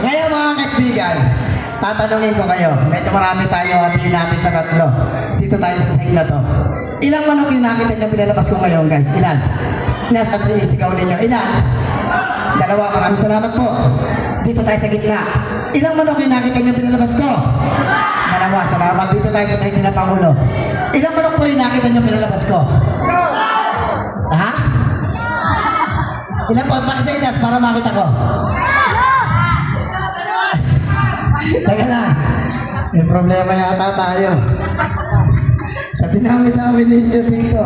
Ngayon mga kaibigan, tatanungin ko kayo. Medyo marami tayo, hatiin natin sa tatlo. Dito tayo sa side na to. Ilang manok yung nakita niyo pinalabas ko ngayon, guys? Ilan? Nasa sigaw ninyo. Ilan? Dalawa. Maraming salamat po. Dito tayo sa gitna. Ilang manok yung nakita niyo pinalabas ko? Dalawa. Salamat. Dito tayo sa side na Pangulo. Ilang manok po yung nakita niyo pinalabas ko? Ha? Ilan po? Pakisailas para makita ko. Teka lang. May problema yata tayo. Sa dinami-dami ninyo dito,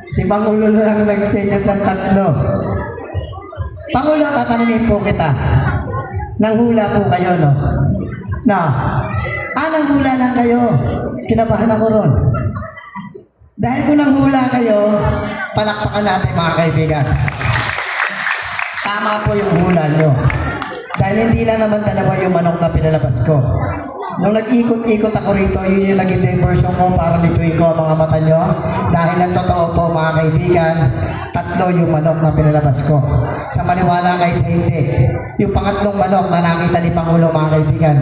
si Pangulo lang nagsenyas ng tatlo. Pangulo, tatanungin po kita. Nanghula po kayo, no? Nanghula lang kayo. Kinabahan ako ron. Dahil kung nanghula kayo, palakpakan natin mga kaibigan. Tama po yung hula nyo. Dahil hindi lang naman dalawa yung manok na pinalabas ko. Nung nag-ikot-ikot ako rito, yun yung naging diversion ko para lituin ko ang mga mata nyo. Dahil ang totoo po mga kaibigan, tatlo yung manok na pinalabas ko. Sa maniwala kahit sa hindi. Yung pangatlong manok na nakita ni Pangulo mga kaibigan,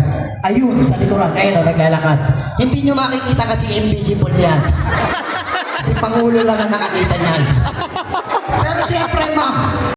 ayun, sa likuran, ayun o, naglalakad. Hindi nyo makikita kasi invisible yan. Si Pangulo lang ang nakakita niyan. Pero siyempre ma'am,